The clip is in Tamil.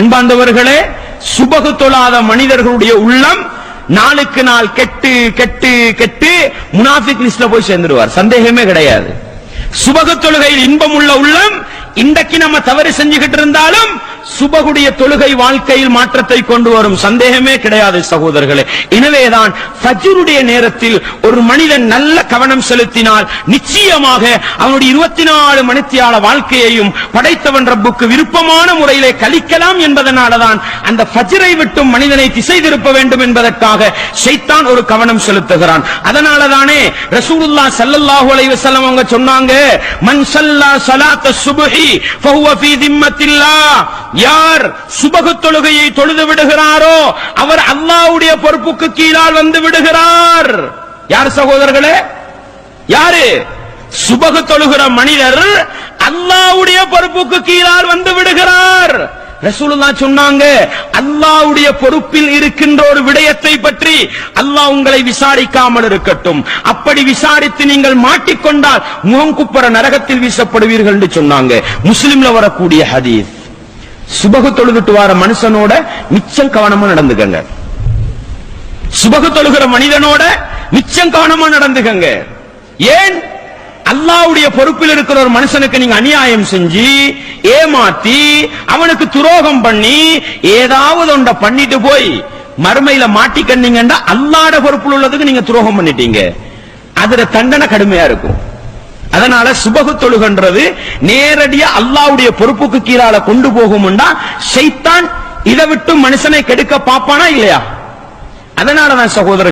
அன்பார்ந்தவர்களே, சுபகு தொழாத மனிதர்களுடைய உள்ளம் நாளுக்கு நாள் கெட்டு கெட்டு கெட்டு முனாஃபிக் லிஸ்ட்ல போய் சேர்ந்துடுவார், சந்தேகமே கிடையாது. சுபகு தொழுகையில் இன்பம் உள்ள உள்ளம் இன்றைக்கு நம்ம தவறு செஞ்சுக்கிட்டு இருந்தாலும் சுபகுடைய தொழுகை வாழ்க்கையில் மாற்றத்தை கொண்டு வரும், சந்தேகமே கிடையாது சகோதரர்களே. எனவேதான் ஃபஜ்ருடைய நேரத்தில் ஒரு மனிதன் நல்ல கவனம் செலுத்தினால் நிச்சயமாக அவனுடைய 24 மணித்தியால வாழ்க்கையையும் படைத்தவன் ரப்புக்கு விருப்பமான முறையிலே கழிக்கலாம் என்பதனாலதான் அந்த ஃபஜ்ரை விட்டும் மனிதனை திசை திருப்ப வேண்டும் என்பதற்காக ஷைத்தான் ஒரு கவனம் செலுத்துகிறான். அதனாலதானே ரசூலுல்லாஹ் ஸல்லல்லாஹு அலைஹி வஸல்லம் அவங்க சொன்னாங்க, மன் ஸல்லா ஸலாத்த சுப்ஹி ஃபஹுவ ஃபீ திம்மத்தில்லாஹ், யார் சுபகு தொழுகையை தொழுது விடுகிறாரோ அவர் அல்லாஹ்வுடைய பொறுப்புக்கு கீழால் வந்து விடுகிறார். யார் சகோதரர்களே? யாரு? சுபகு தொழுகிற மனிதர் அல்லாஹ்வுடைய பொறுப்புக்கு கீழால் வந்து விடுகிறார். ரசூலுல்லாஹ் சொன்னாங்க, அல்லாஹ்வுடைய பொறுப்பில் இருக்கின்ற ஒரு விடயத்தை பற்றி அல்லாஹ் உங்களை விசாரிக்காமல் இருக்கட்டும், அப்படி விசாரித்து நீங்கள் மாட்டிக்கொண்டால் முகங்குப்புற நரகத்தில் வீசப்படுவீர்கள் என்று சொன்னாங்க. முஸ்லிம்ல வரக்கூடிய ஹதீஸ். சுபகு தொழுதுட்டு வர மனுஷனோட மிச்சம் கவனமா நடந்துக்கங்க. சுபகு தொழுகிற மனிதனோட மிச்சம் கவனமா நடந்துக்கங்க. ஏன்? அல்லாஹ்வுடைய பொறுப்பில் இருக்கிற ஒரு மனுஷனுக்கு நீங்க அநியாயம் செஞ்சு ஏமாத்தி அவனுக்கு துரோகம் பண்ணி ஏதாவது ஒன்றை பண்ணிட்டு போய் மறுமையில மாட்டிக்கன்னீங்கன்னா அல்லாஹ்வுடைய பொறுப்பில் உள்ளதுக்கு நீங்க துரோகம் பண்ணிட்டீங்க, அதுல தண்டனை கடுமையா இருக்கும். அதனால சுபகு தொழுகின்றது நேரடியா அல்லாஹ்வுடைய பொறுப்புக்கு கீழால கொண்டு போகும்னா ஷைத்தான் இதை விட்டு மனுஷனை கெடுக்க பாப்பானா இல்லையா? அதனாலதான் சகோதரர்